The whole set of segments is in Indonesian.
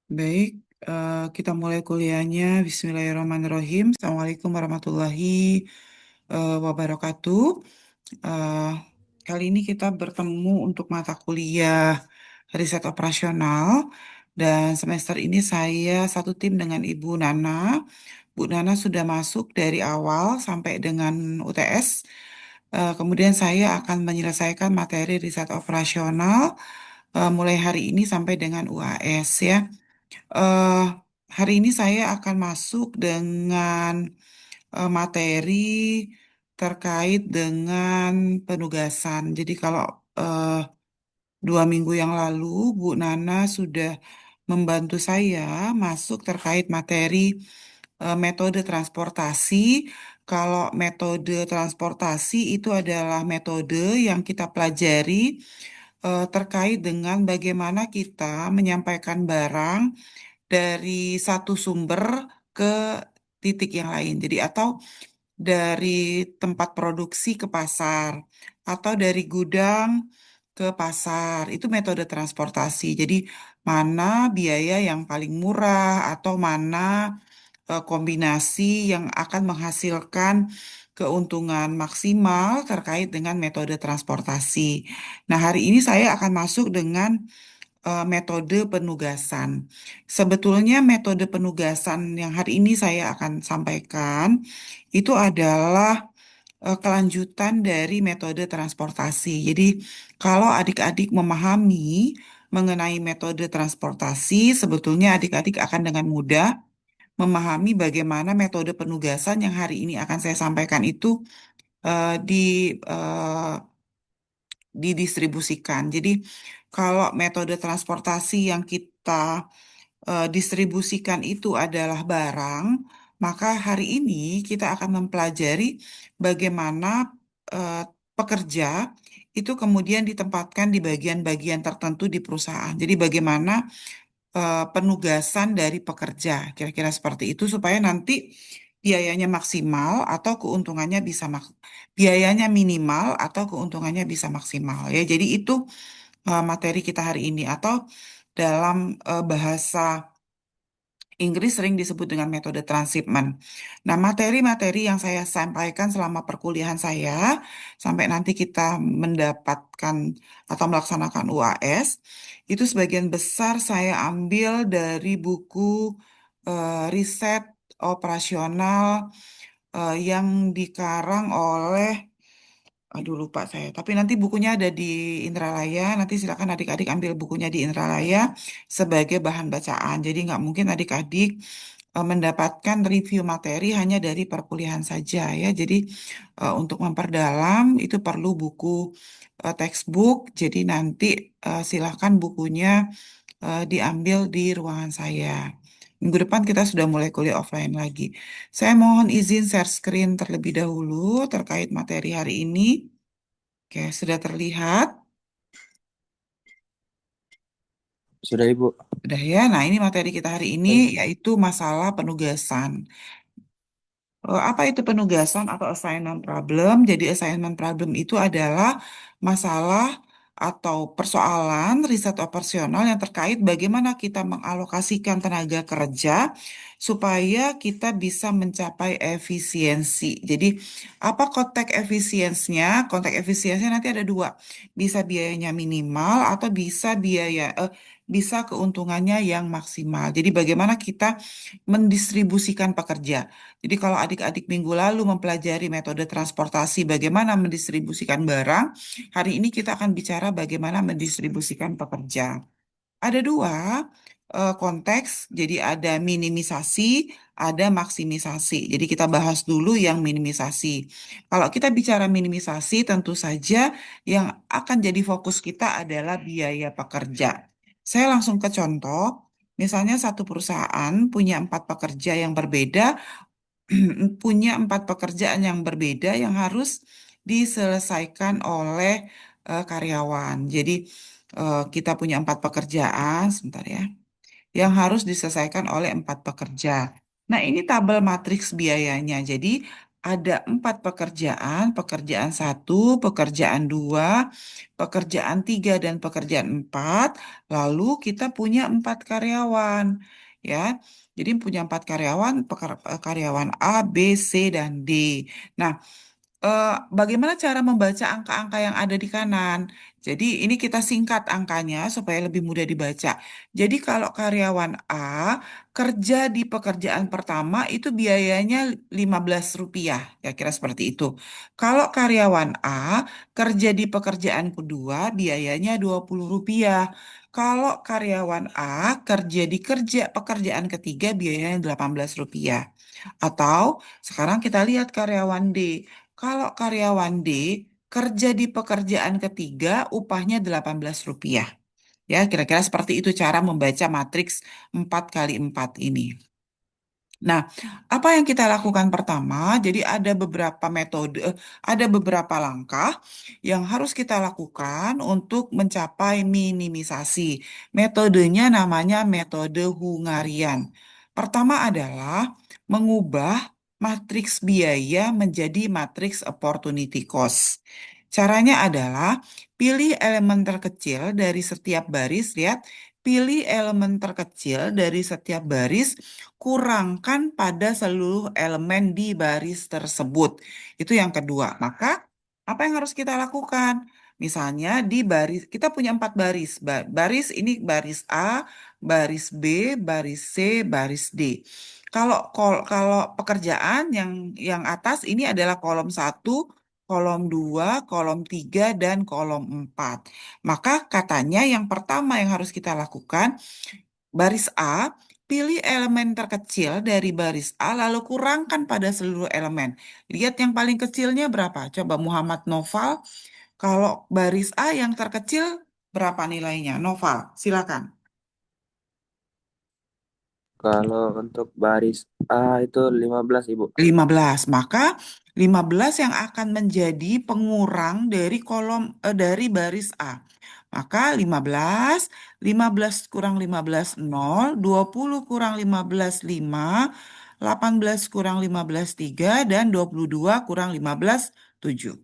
Baik, kita mulai kuliahnya. Bismillahirrahmanirrahim. Assalamualaikum warahmatullahi wabarakatuh. Eh, Kali ini kita bertemu untuk mata kuliah riset operasional. Dan semester ini saya satu tim dengan Ibu Nana. Bu Nana sudah masuk dari awal sampai dengan UTS. Kemudian saya akan menyelesaikan materi riset operasional mulai hari ini sampai dengan UAS ya. eh Hari ini saya akan masuk dengan materi terkait dengan penugasan. Jadi kalau eh, 2 minggu yang lalu Bu Nana sudah membantu saya masuk terkait materi metode transportasi. Kalau metode transportasi itu adalah metode yang kita pelajari terkait dengan bagaimana kita menyampaikan barang dari satu sumber ke titik yang lain. Jadi atau dari tempat produksi ke pasar atau dari gudang ke pasar. Itu metode transportasi. Jadi mana biaya yang paling murah atau mana kombinasi yang akan menghasilkan keuntungan maksimal terkait dengan metode transportasi. Nah, hari ini saya akan masuk dengan metode penugasan. Sebetulnya metode penugasan yang hari ini saya akan sampaikan itu adalah kelanjutan dari metode transportasi. Jadi, kalau adik-adik memahami mengenai metode transportasi, sebetulnya adik-adik akan dengan mudah memahami bagaimana metode penugasan yang hari ini akan saya sampaikan itu eh, di eh, didistribusikan. Jadi, kalau metode transportasi yang kita distribusikan itu adalah barang, maka hari ini kita akan mempelajari bagaimana eh, pekerja itu kemudian ditempatkan di bagian-bagian tertentu di perusahaan. Jadi, bagaimana penugasan dari pekerja, kira-kira seperti itu, supaya nanti biayanya maksimal atau keuntungannya bisa biayanya minimal atau keuntungannya bisa maksimal ya. Jadi itu materi kita hari ini atau dalam bahasa Inggris sering disebut dengan metode transshipment. Nah, materi-materi yang saya sampaikan selama perkuliahan saya, sampai nanti kita mendapatkan atau melaksanakan UAS, itu sebagian besar saya ambil dari buku riset operasional yang dikarang oleh aduh lupa saya. Tapi nanti bukunya ada di Indralaya. Nanti silakan adik-adik ambil bukunya di Indralaya sebagai bahan bacaan. Jadi nggak mungkin adik-adik mendapatkan review materi hanya dari perkuliahan saja ya. Jadi untuk memperdalam itu perlu buku textbook. Jadi nanti silakan bukunya diambil di ruangan saya. Minggu depan kita sudah mulai kuliah offline lagi. Saya mohon izin share screen terlebih dahulu terkait materi hari ini. Oke, sudah terlihat. Sudah Ibu. Sudah ya. Nah, ini materi kita hari ini Eh, yaitu masalah penugasan. Apa itu penugasan atau assignment problem? Jadi assignment problem itu adalah masalah atau persoalan riset operasional yang terkait bagaimana kita mengalokasikan tenaga kerja supaya kita bisa mencapai efisiensi. Jadi apa konteks efisiensinya? Konteks efisiensinya nanti ada dua, bisa biayanya minimal atau bisa keuntungannya yang maksimal. Jadi bagaimana kita mendistribusikan pekerja. Jadi kalau adik-adik minggu lalu mempelajari metode transportasi bagaimana mendistribusikan barang, hari ini kita akan bicara bagaimana mendistribusikan pekerja. Ada dua konteks, jadi ada minimisasi, ada maksimisasi. Jadi kita bahas dulu yang minimisasi. Kalau kita bicara minimisasi, tentu saja yang akan jadi fokus kita adalah biaya pekerja. Saya langsung ke contoh, misalnya satu perusahaan punya 4 pekerja yang berbeda, punya 4 pekerjaan yang berbeda yang harus diselesaikan oleh karyawan. Jadi kita punya 4 pekerjaan, sebentar ya, yang harus diselesaikan oleh 4 pekerja. Nah, ini tabel matriks biayanya. Jadi ada 4 pekerjaan, pekerjaan satu, pekerjaan dua, pekerjaan tiga, dan pekerjaan empat. Lalu kita punya 4 karyawan, ya. Jadi punya 4 karyawan, karyawan A, B, C, dan D. Nah, bagaimana cara membaca angka-angka yang ada di kanan? Jadi ini kita singkat angkanya supaya lebih mudah dibaca. Jadi kalau karyawan A kerja di pekerjaan pertama itu biayanya Rp15, ya kira seperti itu. Kalau karyawan A kerja di pekerjaan kedua biayanya Rp20. Kalau karyawan A kerja pekerjaan ketiga biayanya Rp18. Atau sekarang kita lihat karyawan D. Kalau karyawan D kerja di pekerjaan ketiga, upahnya Rp18. Ya, kira-kira seperti itu cara membaca matriks 4 kali 4 ini. Nah, apa yang kita lakukan pertama? Jadi ada beberapa metode, ada beberapa langkah yang harus kita lakukan untuk mencapai minimisasi. Metodenya namanya metode Hungarian. Pertama adalah mengubah matriks biaya menjadi matriks opportunity cost. Caranya adalah pilih elemen terkecil dari setiap baris, lihat, pilih elemen terkecil dari setiap baris, kurangkan pada seluruh elemen di baris tersebut. Itu yang kedua. Maka, apa yang harus kita lakukan? Misalnya di baris, kita punya 4 baris. Baris ini baris A, baris B, baris C, baris D. Kalau pekerjaan yang atas ini adalah kolom satu, kolom 2, kolom 3, dan kolom 4. Maka katanya yang pertama yang harus kita lakukan, baris A, pilih elemen terkecil dari baris A, lalu kurangkan pada seluruh elemen. Lihat yang paling kecilnya berapa? Coba Muhammad Noval, kalau baris A yang terkecil berapa nilainya? Noval, silakan. Kalau untuk baris A itu 15, Ibu. 15. Maka 15 yang akan menjadi pengurang dari dari baris A. Maka 15, 15 kurang 15 0, 20 kurang 15 5, 18 kurang 15 3, dan 22 kurang 15 7.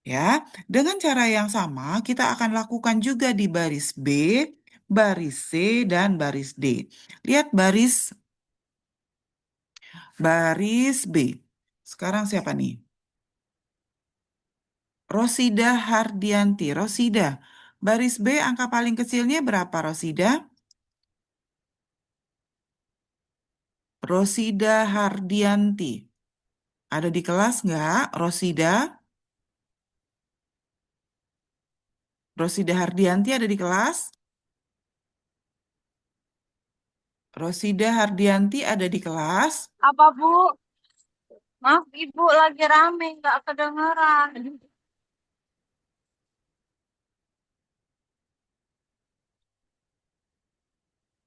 Ya, dengan cara yang sama kita akan lakukan juga di baris B, baris C, dan baris D. Lihat baris B. Sekarang siapa nih? Rosida Hardianti. Rosida, baris B angka paling kecilnya berapa, Rosida? Rosida Hardianti. Ada di kelas nggak, Rosida? Rosida Hardianti ada di kelas? Rosida Hardianti ada di kelas? Apa Bu? Maaf Ibu lagi rame nggak kedengeran.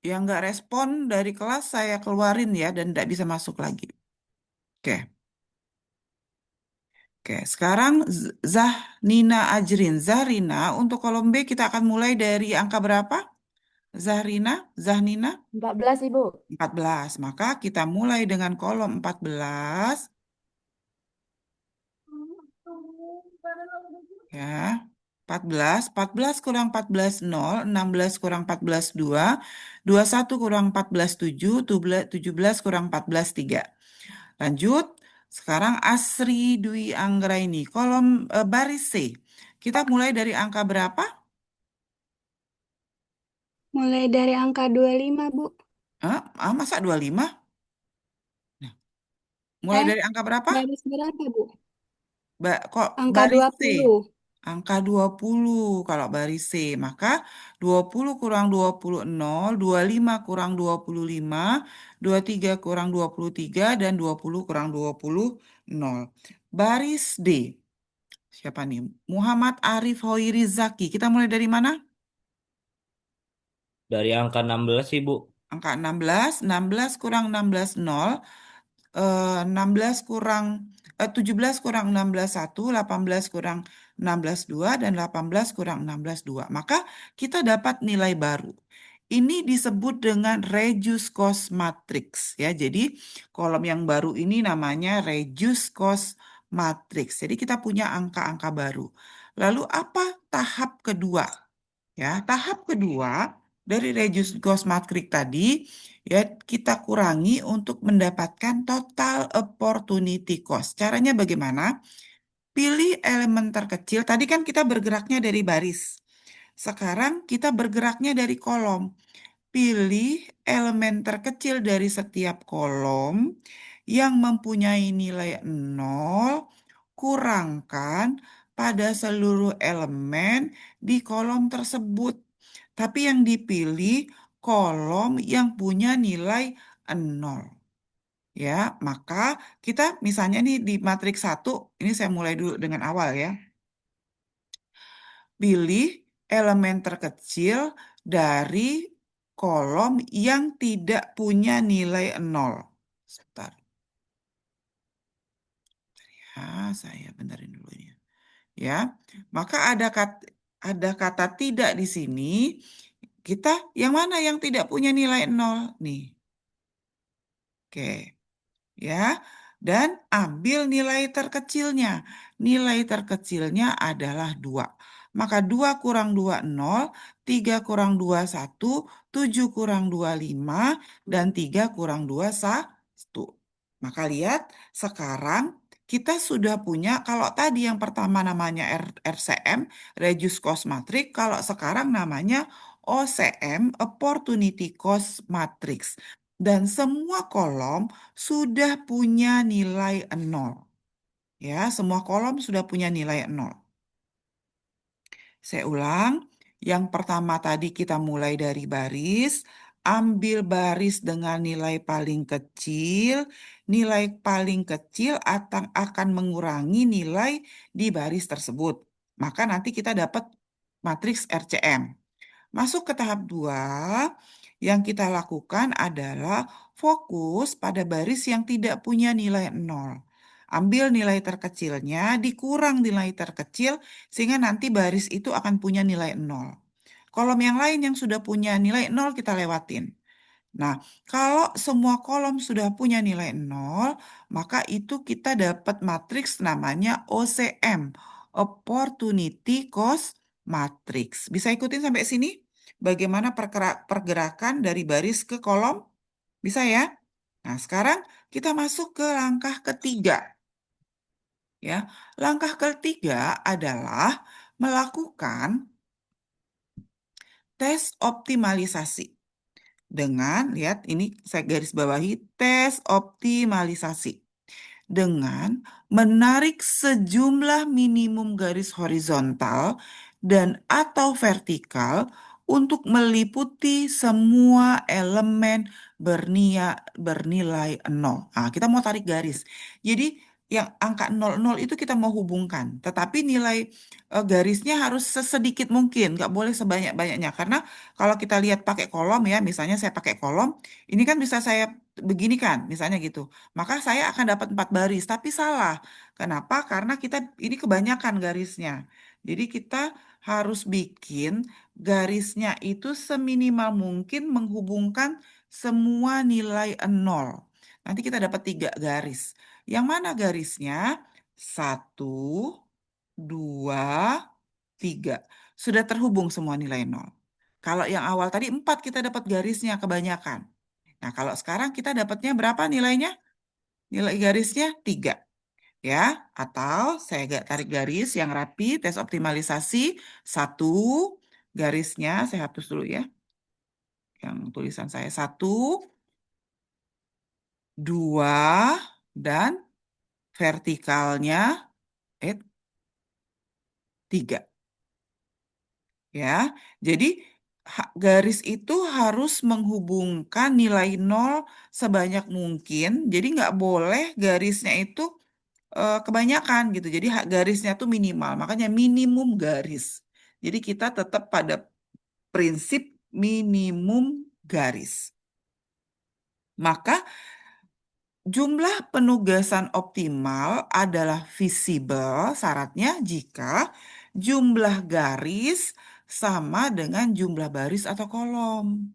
Yang nggak respon dari kelas saya keluarin ya dan nggak bisa masuk lagi. Oke, oke. Sekarang Zahnina Ajrin. Zahrina, untuk kolom B kita akan mulai dari angka berapa? Zahnina? 14 Ibu. 14. Maka kita mulai dengan kolom 14. Ya. 14. 14 kurang 14 0. 16 kurang 14 2. 21 kurang 14 7. 17 kurang 14 3. Lanjut. Sekarang Asri Dwi Anggraini. Kolom baris C. Kita mulai dari angka berapa? Mulai dari angka 25, Bu. Masa 25? Nah, mulai Eh, dari angka berapa? baris berapa, Bu? Kok Angka baris C? 20. Angka 20 kalau baris C. Maka 20 kurang 20 0, 25 kurang 25, 23 kurang 23, dan 20 kurang 20 0. Baris D. Siapa nih? Muhammad Arif Hoiri Zaki. Kita mulai dari mana? Dari angka 16 sih, Bu. Angka 16. 16 kurang 16 0. 16 kurang 17 kurang 16 1, 18 kurang 16 2, dan 18 kurang 16 2. Maka kita dapat nilai baru. Ini disebut dengan reduced cost matrix ya. Jadi kolom yang baru ini namanya reduced cost matrix. Jadi kita punya angka-angka baru. Lalu apa tahap kedua? Ya, tahap kedua dari reduced cost matrix tadi ya kita kurangi untuk mendapatkan total opportunity cost. Caranya bagaimana? Pilih elemen terkecil. Tadi kan kita bergeraknya dari baris. Sekarang kita bergeraknya dari kolom. Pilih elemen terkecil dari setiap kolom yang mempunyai nilai 0, kurangkan pada seluruh elemen di kolom tersebut. Tapi yang dipilih kolom yang punya nilai 0. Ya, maka kita misalnya nih di matriks 1, ini saya mulai dulu dengan awal ya. Pilih elemen terkecil dari kolom yang tidak punya nilai 0. Sebentar. Ya, saya benerin dulu ini. Ya, maka ada kata tidak di sini. Kita yang mana yang tidak punya nilai 0? Nih. Oke. Ya, dan ambil nilai terkecilnya. Nilai terkecilnya adalah 2. Maka 2 kurang 2, 0, 3 kurang 2, 1, 7 kurang 2, 5, dan 3 kurang 2, 1. Maka lihat, sekarang kita sudah punya, kalau tadi yang pertama namanya RCM, Reduced Cost Matrix, kalau sekarang namanya OCM, Opportunity Cost Matrix. Dan semua kolom sudah punya nilai 0. Ya, semua kolom sudah punya nilai 0. Saya ulang, yang pertama tadi kita mulai dari baris, ambil baris dengan nilai paling kecil. Nilai paling kecil akan mengurangi nilai di baris tersebut. Maka nanti kita dapat matriks RCM. Masuk ke tahap 2, yang kita lakukan adalah fokus pada baris yang tidak punya nilai 0. Ambil nilai terkecilnya, dikurang nilai terkecil, sehingga nanti baris itu akan punya nilai 0. Kolom yang lain yang sudah punya nilai 0 kita lewatin. Nah, kalau semua kolom sudah punya nilai 0, maka itu kita dapat matriks namanya OCM, Opportunity Cost Matrix. Bisa ikutin sampai sini? Bagaimana pergerakan dari baris ke kolom? Bisa ya? Nah, sekarang kita masuk ke langkah ketiga. Ya, langkah ketiga adalah melakukan tes optimalisasi. Dengan, lihat ini saya garis bawahi, tes optimalisasi. Dengan menarik sejumlah minimum garis horizontal dan atau vertikal untuk meliputi semua elemen bernilai 0. Nah, kita mau tarik garis. Jadi yang angka 00 itu kita mau hubungkan. Tetapi nilai garisnya harus sesedikit mungkin, nggak boleh sebanyak-banyaknya. Karena kalau kita lihat pakai kolom ya, misalnya saya pakai kolom, ini kan bisa saya begini kan, misalnya gitu. Maka saya akan dapat 4 baris, tapi salah. Kenapa? Karena kita ini kebanyakan garisnya. Jadi kita harus bikin garisnya itu seminimal mungkin menghubungkan semua nilai 0. Nanti kita dapat 3 garis. Yang mana garisnya? 1, 2, 3. Sudah terhubung semua nilai 0. Kalau yang awal tadi 4 kita dapat garisnya kebanyakan. Nah, kalau sekarang kita dapatnya berapa nilainya? Nilai garisnya 3. Ya, atau saya tarik garis yang rapi, tes optimalisasi. 1, garisnya saya hapus dulu ya. Yang tulisan saya 1, 2, dan vertikalnya 3. Ya, jadi garis itu harus menghubungkan nilai 0 sebanyak mungkin. Jadi nggak boleh garisnya itu kebanyakan gitu. Jadi garisnya tuh minimal. Makanya minimum garis. Jadi kita tetap pada prinsip minimum garis. Maka jumlah penugasan optimal adalah visible syaratnya jika jumlah garis sama dengan jumlah baris atau kolom.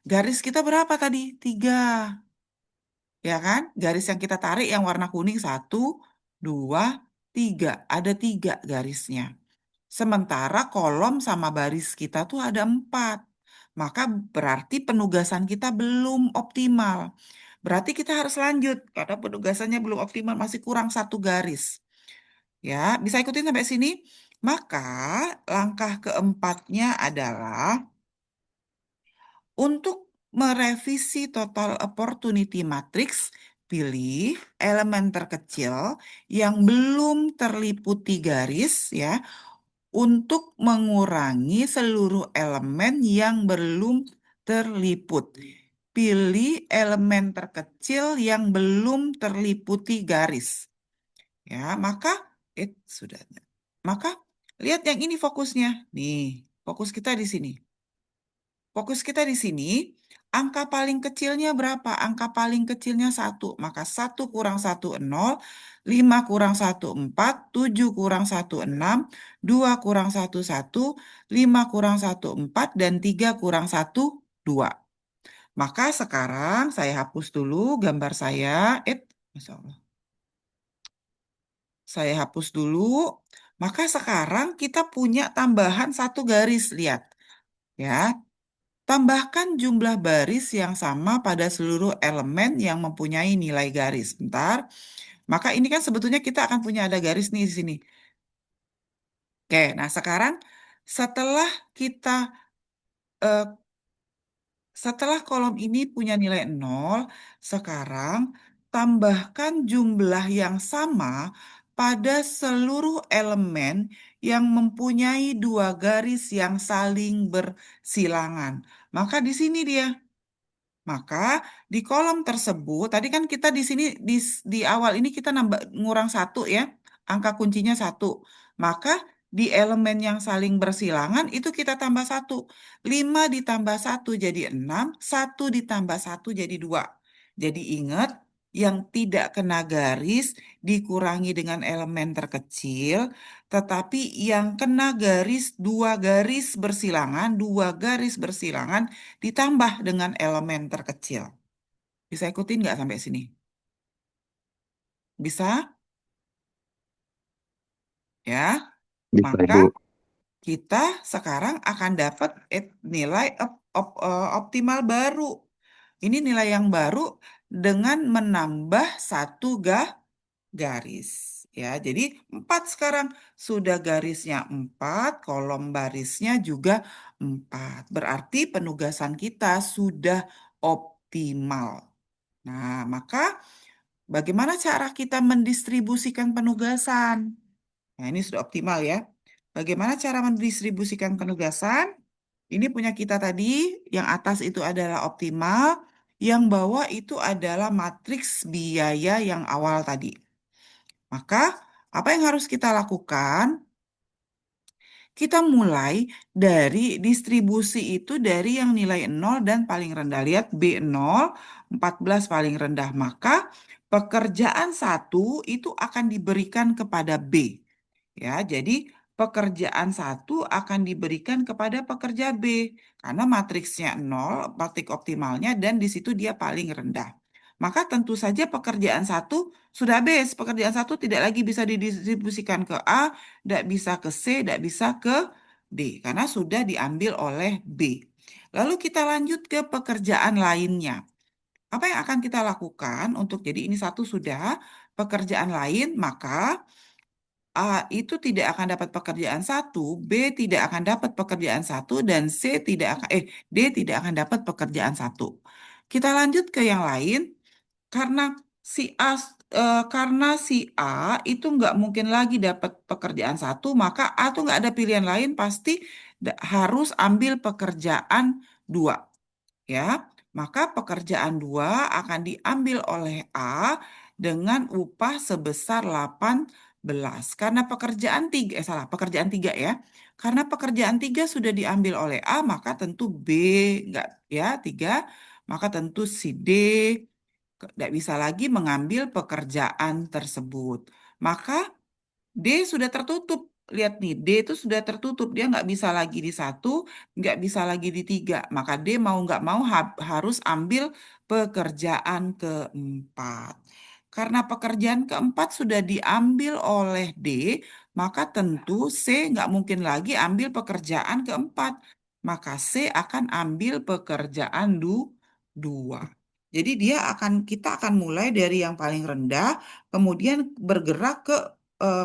Garis kita berapa tadi? 3. Ya kan? Garis yang kita tarik yang warna kuning 1, 2, 3. Ada 3 garisnya. Sementara kolom sama baris kita tuh ada 4. Maka berarti penugasan kita belum optimal. Berarti kita harus lanjut karena penugasannya belum optimal, masih kurang 1 garis. Ya, bisa ikutin sampai sini? Maka langkah keempatnya adalah untuk merevisi total opportunity matrix, pilih elemen terkecil yang belum terliputi garis ya untuk mengurangi seluruh elemen yang belum terliput. Pilih elemen terkecil yang belum terliputi garis. Ya, maka sudah. Maka lihat yang ini fokusnya. Nih, fokus kita di sini. Fokus kita di sini, angka paling kecilnya berapa? Angka paling kecilnya 1. Maka 1 kurang 1, 0. 5 kurang 1, 4. 7 kurang 1, 6. 2 kurang 1, 1. 5 kurang 1, 4. Dan 3 kurang 1, 2. Maka sekarang saya hapus dulu gambar saya. Masya Allah. Saya hapus dulu. Maka sekarang kita punya tambahan 1 garis. Lihat. Ya. Tambahkan jumlah baris yang sama pada seluruh elemen yang mempunyai nilai garis. Bentar. Maka ini kan sebetulnya kita akan punya ada garis nih di sini. Oke, nah sekarang setelah kita eh, setelah kolom ini punya nilai 0, sekarang tambahkan jumlah yang sama pada seluruh elemen yang mempunyai 2 garis yang saling bersilangan. Maka di sini dia. Maka di kolom tersebut, tadi kan kita di sini di awal ini kita nambah ngurang 1 ya, angka kuncinya 1. Maka di elemen yang saling bersilangan itu kita tambah 1. 5 ditambah 1 jadi 6, 1 ditambah 1 jadi 2. Jadi ingat, yang tidak kena garis dikurangi dengan elemen terkecil, tetapi yang kena garis 2 garis bersilangan ditambah dengan elemen terkecil. Bisa ikutin nggak sampai sini? Bisa? Ya. Bisa, Maka Ibu. kita sekarang akan dapat nilai optimal baru. Ini nilai yang baru dengan menambah 1 garis. Ya, jadi 4 sekarang. Sudah garisnya 4, kolom barisnya juga 4. Berarti penugasan kita sudah optimal. Nah, maka bagaimana cara kita mendistribusikan penugasan? Nah, ini sudah optimal ya. Bagaimana cara mendistribusikan penugasan? Ini punya kita tadi, yang atas itu adalah optimal, yang bawah itu adalah matriks biaya yang awal tadi. Maka, apa yang harus kita lakukan? Kita mulai dari distribusi itu dari yang nilai 0 dan paling rendah. Lihat B0, 14 paling rendah. Maka pekerjaan 1 itu akan diberikan kepada B. Ya, jadi pekerjaan 1 akan diberikan kepada pekerja B. Karena matriksnya 0, matrik optimalnya, dan di situ dia paling rendah. Maka tentu saja pekerjaan 1 sudah habis. Pekerjaan 1 tidak lagi bisa didistribusikan ke A, tidak bisa ke C, tidak bisa ke D. Karena sudah diambil oleh B. Lalu kita lanjut ke pekerjaan lainnya. Apa yang akan kita lakukan untuk, jadi ini 1 sudah, pekerjaan lain, maka A itu tidak akan dapat pekerjaan 1, B tidak akan dapat pekerjaan 1, dan D tidak akan dapat pekerjaan 1. Kita lanjut ke yang lain. Karena si A itu nggak mungkin lagi dapat pekerjaan 1, maka A tuh nggak ada pilihan lain, pasti harus ambil pekerjaan 2. Ya, maka pekerjaan 2 akan diambil oleh A dengan upah sebesar 18. Karena pekerjaan 3 ya. Karena pekerjaan 3 sudah diambil oleh A, maka tentu B nggak ya 3, maka tentu si D tidak bisa lagi mengambil pekerjaan tersebut. Maka D sudah tertutup. lihat nih, D itu sudah tertutup, dia nggak bisa lagi di satu, nggak bisa lagi di tiga. Maka D mau nggak mau harus ambil pekerjaan keempat. Karena pekerjaan keempat sudah diambil oleh D, maka tentu C nggak mungkin lagi ambil pekerjaan keempat. Maka C akan ambil pekerjaan dua. Jadi kita akan mulai dari yang paling rendah, kemudian bergerak ke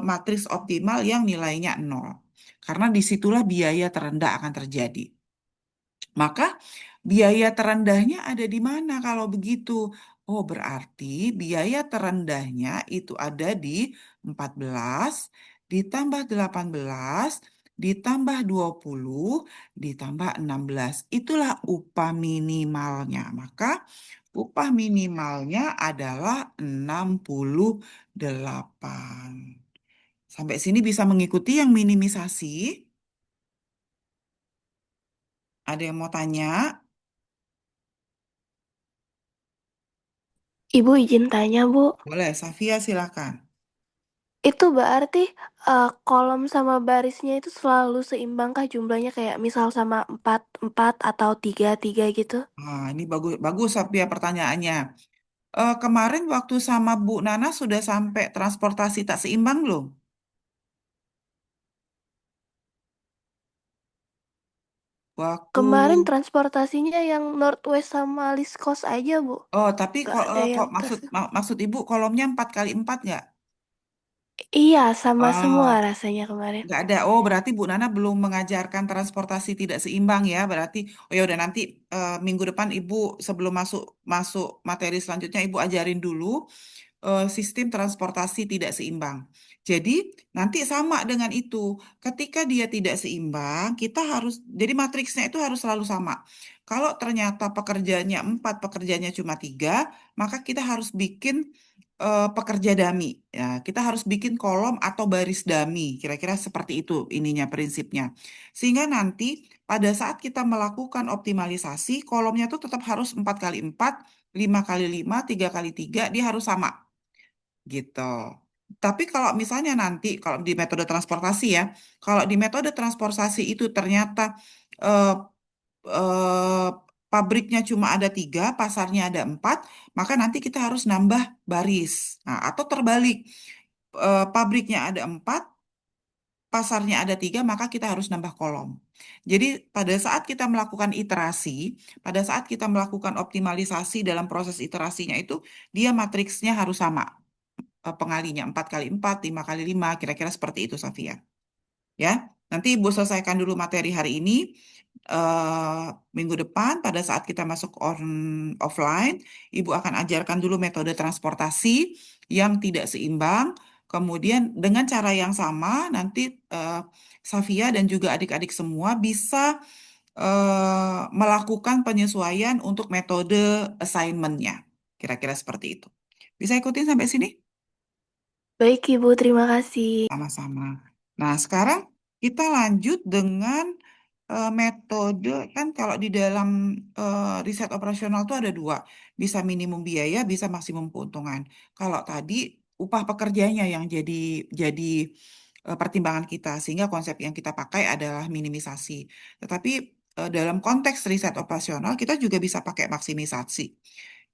matriks optimal yang nilainya nol. Karena disitulah biaya terendah akan terjadi. Maka biaya terendahnya ada di mana kalau begitu? Oh, berarti biaya terendahnya itu ada di 14 ditambah 18 ditambah 20 ditambah 16. Itulah upah minimalnya. Maka upah minimalnya adalah 68. Sampai sini bisa mengikuti yang minimisasi? Ada yang mau tanya? Ibu izin tanya, Bu. Boleh, Safia silakan. Itu berarti kolom sama barisnya itu selalu seimbang kah jumlahnya kayak misal sama 4 4 atau 3 3 gitu? Nah, ini bagus, bagus Safia pertanyaannya. Kemarin waktu sama Bu Nana sudah sampai transportasi tak seimbang belum? Waktu, Kemarin transportasinya yang Northwest sama East Coast aja, Bu. oh tapi Gak ada kok yang maksud tas. maksud Ibu kolomnya 4 kali 4 nggak? Iya, sama semua Oh, rasanya kemarin. nggak ada. Oh, berarti Bu Nana belum mengajarkan transportasi tidak seimbang ya. Berarti, oh ya udah nanti minggu depan Ibu sebelum masuk masuk materi selanjutnya Ibu ajarin dulu sistem transportasi tidak seimbang. Jadi nanti sama dengan itu. Ketika dia tidak seimbang, kita harus, jadi matriksnya itu harus selalu sama. Kalau ternyata pekerjaannya 4, pekerjaannya cuma 3, maka kita harus bikin pekerja dami. Ya, kita harus bikin kolom atau baris dami. Kira-kira seperti itu ininya prinsipnya. Sehingga nanti pada saat kita melakukan optimalisasi, kolomnya itu tetap harus 4 kali 4, 5 kali 5, 3 kali 3, dia harus sama gitu. Tapi kalau misalnya nanti, kalau di metode transportasi ya, kalau di metode transportasi itu ternyata eh, eh, pabriknya cuma ada 3, pasarnya ada 4, maka nanti kita harus nambah baris. Nah, atau terbalik, pabriknya ada 4, pasarnya ada 3, maka kita harus nambah kolom. Jadi pada saat kita melakukan iterasi, pada saat kita melakukan optimalisasi dalam proses iterasinya itu, dia matriksnya harus sama pengalinya 4 kali 4, 5 kali 5, kira-kira seperti itu Safia. Ya, nanti Ibu selesaikan dulu materi hari ini. Minggu depan pada saat kita masuk offline, Ibu akan ajarkan dulu metode transportasi yang tidak seimbang. Kemudian dengan cara yang sama nanti Safia dan juga adik-adik semua bisa melakukan penyesuaian untuk metode assignment-nya. Kira-kira seperti itu. Bisa ikutin sampai sini? Baik, Ibu, terima kasih. Sama-sama. Nah, sekarang kita lanjut dengan metode, kan kalau di dalam riset operasional itu ada dua, bisa minimum biaya, bisa maksimum keuntungan. Kalau tadi upah pekerjanya yang jadi pertimbangan kita, sehingga konsep yang kita pakai adalah minimisasi. Tetapi dalam konteks riset operasional kita juga bisa pakai maksimisasi.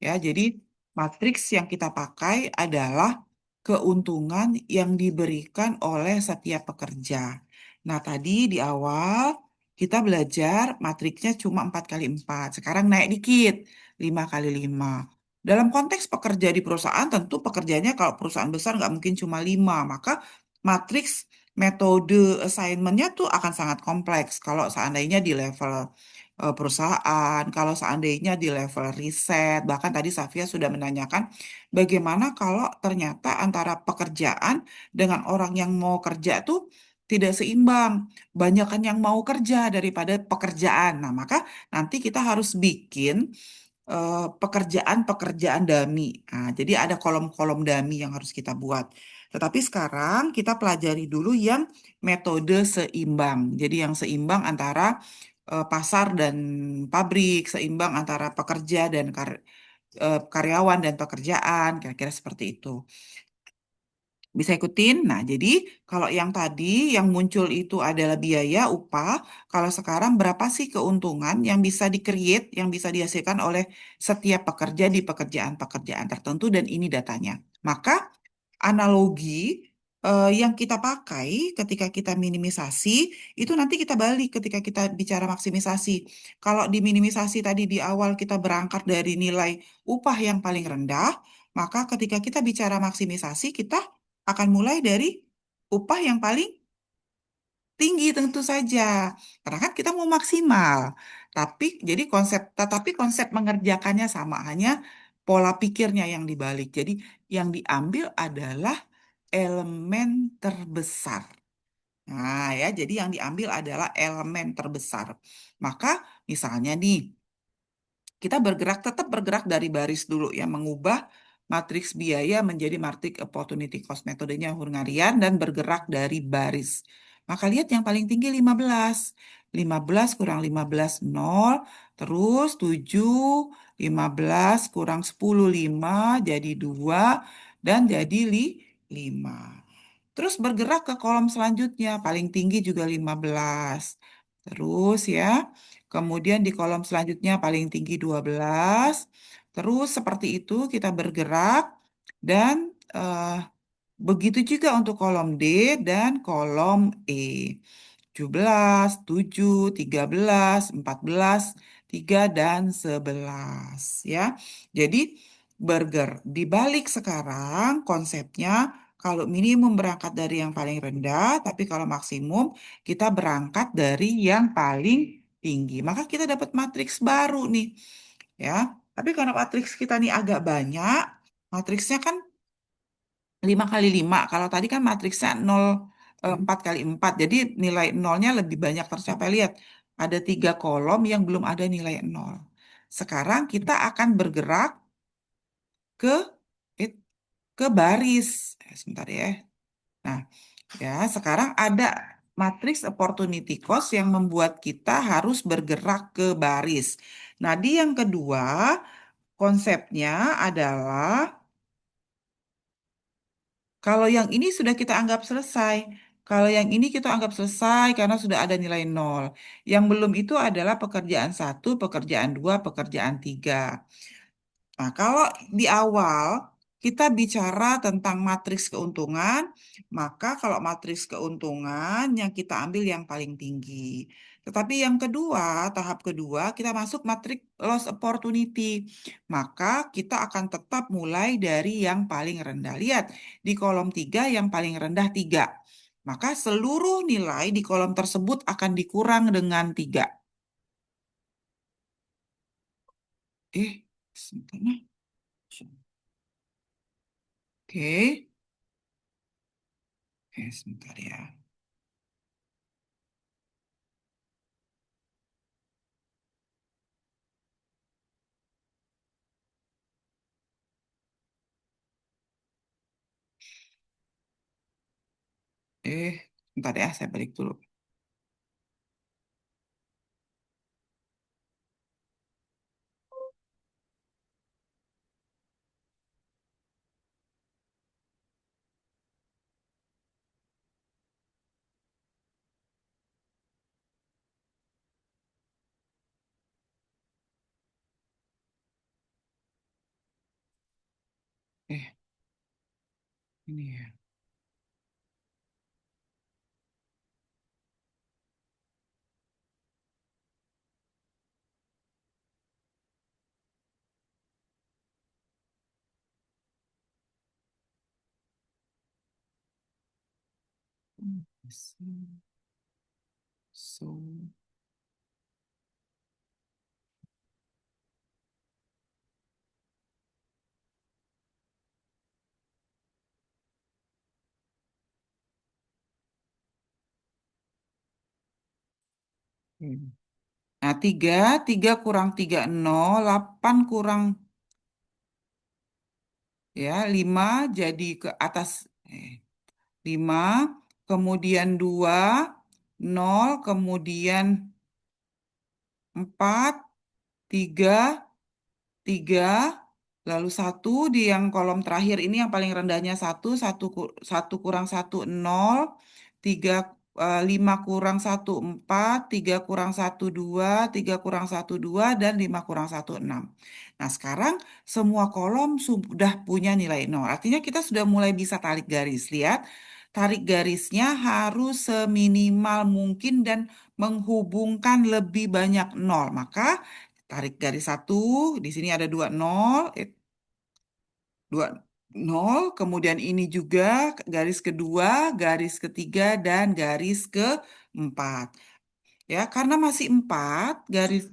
Ya, jadi matriks yang kita pakai adalah keuntungan yang diberikan oleh setiap pekerja. Nah, tadi di awal kita belajar matriksnya cuma 4 kali 4. Sekarang naik dikit, 5 kali 5. Dalam konteks pekerja di perusahaan, tentu pekerjanya kalau perusahaan besar nggak mungkin cuma 5. Maka matriks metode assignment-nya tuh akan sangat kompleks kalau seandainya di level perusahaan, kalau seandainya di level riset, bahkan tadi Safia sudah menanyakan bagaimana kalau ternyata antara pekerjaan dengan orang yang mau kerja tuh tidak seimbang, banyakan yang mau kerja daripada pekerjaan. Nah, maka nanti kita harus bikin pekerjaan-pekerjaan dummy. Nah, jadi ada kolom-kolom dummy yang harus kita buat. Tetapi sekarang kita pelajari dulu yang metode seimbang. Jadi yang seimbang antara pasar dan pabrik, seimbang antara pekerja dan karyawan dan pekerjaan, kira-kira seperti itu. Bisa ikutin? Nah, jadi kalau yang tadi yang muncul itu adalah biaya upah, kalau sekarang berapa sih keuntungan yang bisa di-create, yang bisa dihasilkan oleh setiap pekerja di pekerjaan-pekerjaan tertentu dan ini datanya. Maka analogi yang kita pakai ketika kita minimisasi itu nanti kita balik ketika kita bicara maksimisasi. Kalau di minimisasi tadi di awal kita berangkat dari nilai upah yang paling rendah, maka ketika kita bicara maksimisasi kita akan mulai dari upah yang paling tinggi tentu saja. Karena kan kita mau maksimal. Tetapi konsep mengerjakannya sama, hanya pola pikirnya yang dibalik. Jadi yang diambil adalah elemen terbesar. Nah, ya, jadi yang diambil adalah elemen terbesar. Maka misalnya nih, kita tetap bergerak dari baris dulu ya, mengubah matriks biaya menjadi matriks opportunity cost, metodenya Hungarian dan bergerak dari baris. Maka lihat yang paling tinggi 15. 15 kurang 15 0, terus 7, 15 kurang 10 5 jadi 2 dan jadi 5. Terus bergerak ke kolom selanjutnya, paling tinggi juga 15. Terus ya, kemudian di kolom selanjutnya paling tinggi 12. Terus seperti itu kita bergerak dan begitu juga untuk kolom D dan kolom E. 17, 7, 13, 14, 3, dan 11. Ya. Jadi dibalik sekarang konsepnya kalau minimum berangkat dari yang paling rendah, tapi kalau maksimum kita berangkat dari yang paling tinggi. Maka kita dapat matriks baru nih. Ya. Tapi karena matriks kita nih agak banyak, matriksnya kan 5 kali 5. Kalau tadi kan matriksnya 4 kali 4. Jadi nilai nolnya lebih banyak tercapai. Lihat, ada 3 kolom yang belum ada nilai 0. Sekarang kita akan bergerak ke eh, ke baris. Sebentar ya. Nah, ya, sekarang ada matriks opportunity cost yang membuat kita harus bergerak ke baris. Nah, di yang kedua, konsepnya adalah kalau yang ini sudah kita anggap selesai. Kalau yang ini kita anggap selesai karena sudah ada nilai nol. Yang belum itu adalah pekerjaan satu, pekerjaan dua, pekerjaan tiga. Nah, kalau di awal kita bicara tentang matriks keuntungan, maka kalau matriks keuntungan yang kita ambil yang paling tinggi. Tetapi yang kedua, tahap kedua, kita masuk matriks loss opportunity. Maka kita akan tetap mulai dari yang paling rendah. Lihat, di kolom 3 yang paling rendah 3. Maka seluruh nilai di kolom tersebut akan dikurang dengan 3. Sebentar. Nah. Oke. Sebentar ya. Bentar ya, saya balik dulu. Eh, ini ya. So, nah, 3 kurang 3, 0, 8 kurang, ya, 5 jadi ke atas, 5, kemudian 2, 0, kemudian 4, 3, 3, Lalu 1 di yang kolom terakhir ini yang paling rendahnya 1, 1 kurang 1, 0, 5 kurang 1, 4, 3 kurang 1, 2, 3 kurang 1, 2, dan 5 kurang 1, 6. Nah, sekarang semua kolom sudah punya nilai 0. Artinya kita sudah mulai bisa tarik garis. Lihat, tarik garisnya harus seminimal mungkin dan menghubungkan lebih banyak 0. Maka tarik garis 1, di sini ada 2 0, 2 0, kemudian ini juga garis kedua, garis ketiga, dan garis keempat. Ya, karena masih 4, garis...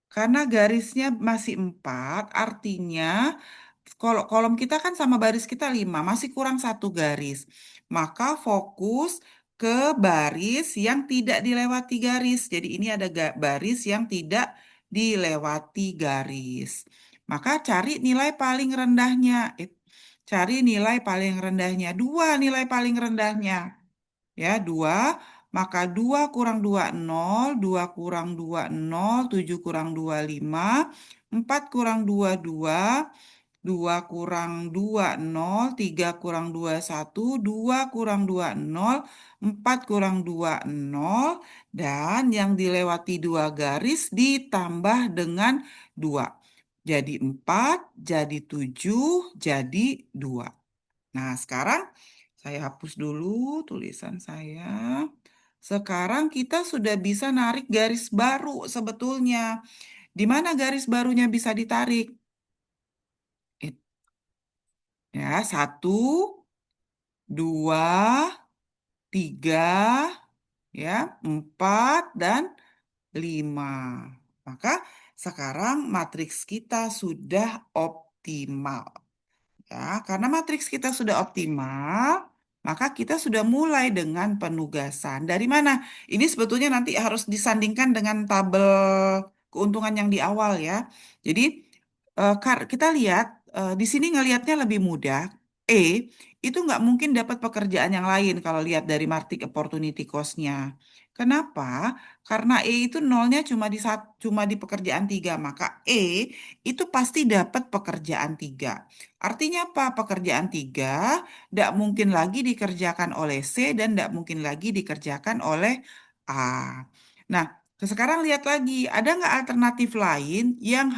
Karena garisnya masih 4, artinya kalau kolom kita kan sama baris kita 5, masih kurang 1 garis. Maka fokus ke baris yang tidak dilewati garis. Jadi ini ada baris yang tidak dilewati garis. Maka cari nilai paling rendahnya. Cari nilai paling rendahnya. 2 nilai paling rendahnya. Ya, 2. Maka 2 kurang 2, 0. 2 kurang 2, 0. 7 kurang 2, 5. 4 kurang 2, 2. 2 kurang 2, 0. 3 kurang 2, 1. 2 kurang 2, 0. 4 kurang 2, 0. Dan yang dilewati 2 garis ditambah dengan 2. Jadi 4, jadi 7, jadi 2. Nah, sekarang saya hapus dulu tulisan saya. Sekarang kita sudah bisa narik garis baru sebetulnya. Di mana garis barunya bisa ditarik? Ya, 1, 2, 3, ya, 4, dan 5. Maka sekarang matriks kita sudah optimal. Ya, karena matriks kita sudah optimal, maka kita sudah mulai dengan penugasan. Dari mana? Ini sebetulnya nanti harus disandingkan dengan tabel keuntungan yang di awal ya. Jadi kita lihat di sini ngelihatnya lebih mudah. Itu nggak mungkin dapat pekerjaan yang lain kalau lihat dari market opportunity cost-nya. Kenapa? Karena itu nolnya cuma di pekerjaan 3. Maka itu pasti dapat pekerjaan 3. Artinya apa? Pekerjaan 3 tidak mungkin lagi dikerjakan oleh C dan tidak mungkin lagi dikerjakan oleh A. Nah, sekarang lihat lagi, ada nggak alternatif lain yang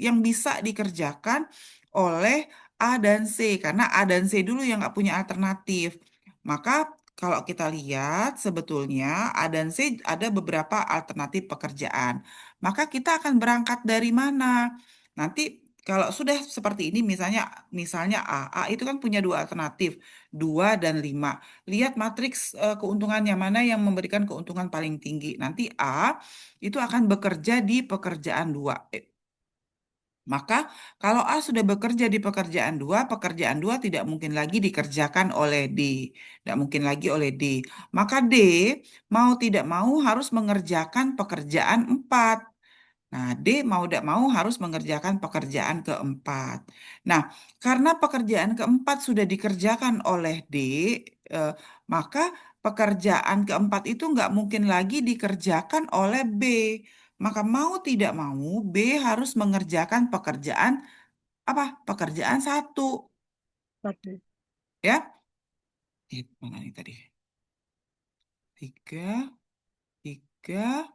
yang bisa dikerjakan oleh A dan C? Karena A dan C dulu yang nggak punya alternatif. Maka kalau kita lihat sebetulnya A dan C ada beberapa alternatif pekerjaan. Maka kita akan berangkat dari mana? Nanti kalau sudah seperti ini misalnya A itu kan punya 2 alternatif, 2 dan 5. Lihat matriks keuntungannya mana yang memberikan keuntungan paling tinggi. Nanti A itu akan bekerja di pekerjaan 2. Maka kalau A sudah bekerja di pekerjaan 2 tidak mungkin lagi dikerjakan oleh D. Tidak mungkin lagi oleh D. Maka D mau tidak mau harus mengerjakan pekerjaan 4. Nah, D mau tidak mau harus mengerjakan pekerjaan keempat. Nah, karena pekerjaan keempat sudah dikerjakan oleh D, eh, maka pekerjaan keempat itu nggak mungkin lagi dikerjakan oleh B. Maka mau tidak mau, B harus mengerjakan pekerjaan apa? Pekerjaan 1. Ya, mana nih tadi? 3, 3,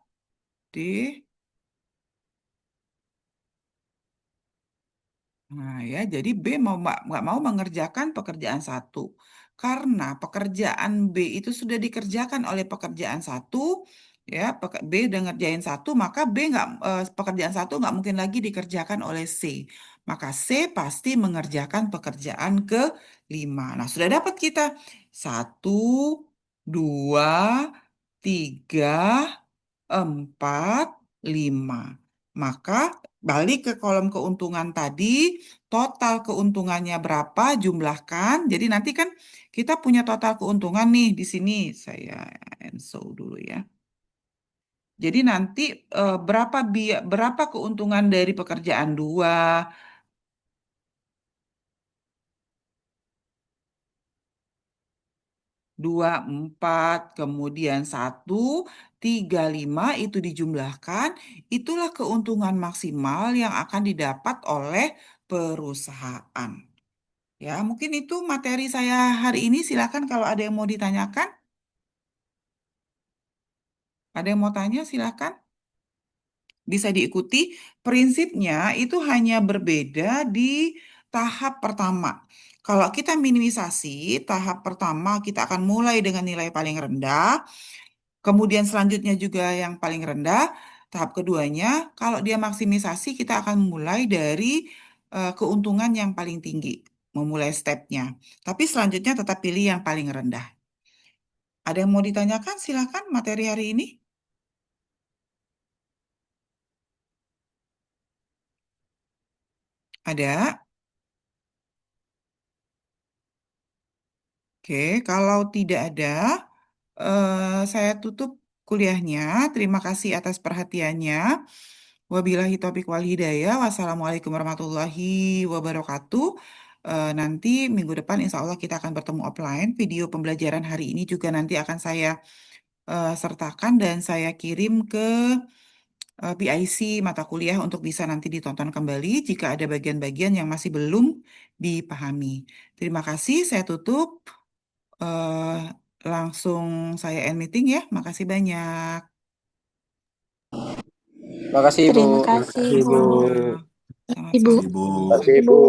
D. Nah ya, jadi B nggak mau mengerjakan pekerjaan 1. Karena pekerjaan B itu sudah dikerjakan oleh pekerjaan 1, ya B udah ngerjain 1, maka pekerjaan 1 nggak mungkin lagi dikerjakan oleh C. Maka C pasti mengerjakan pekerjaan ke-5. Nah, sudah dapat kita 1, 2, 3, 4, 5. Maka balik ke kolom keuntungan tadi, total keuntungannya berapa, jumlahkan. Jadi nanti kan kita punya total keuntungan nih di sini. Saya ensol dulu ya. Jadi nanti berapa keuntungan dari pekerjaan 2, 2, 4, kemudian 1, 35 itu dijumlahkan, itulah keuntungan maksimal yang akan didapat oleh perusahaan. Ya, mungkin itu materi saya hari ini. Silakan kalau ada yang mau ditanyakan. Ada yang mau tanya, silakan. Bisa diikuti. Prinsipnya itu hanya berbeda di tahap pertama. Kalau kita minimisasi, tahap pertama kita akan mulai dengan nilai paling rendah. Kemudian selanjutnya juga yang paling rendah. Tahap keduanya, kalau dia maksimisasi, kita akan mulai dari keuntungan yang paling tinggi. Memulai stepnya. Tapi selanjutnya tetap pilih yang paling rendah. Ada yang mau ditanyakan? Silakan materi hari ini. Ada? Oke, kalau tidak ada, saya tutup kuliahnya. Terima kasih atas perhatiannya. Wabillahi taufiq wal hidayah. Wassalamualaikum warahmatullahi wabarakatuh. Nanti minggu depan insya Allah kita akan bertemu offline. Video pembelajaran hari ini juga nanti akan saya sertakan dan saya kirim ke PIC mata kuliah untuk bisa nanti ditonton kembali jika ada bagian-bagian yang masih belum dipahami. Terima kasih, saya tutup. Langsung saya end meeting ya. Makasih banyak. Makasih, Ibu. Terima kasih, Makasih, Bu. Bu. Sama-sama. Ibu. Sama-sama. Makasih, Bu.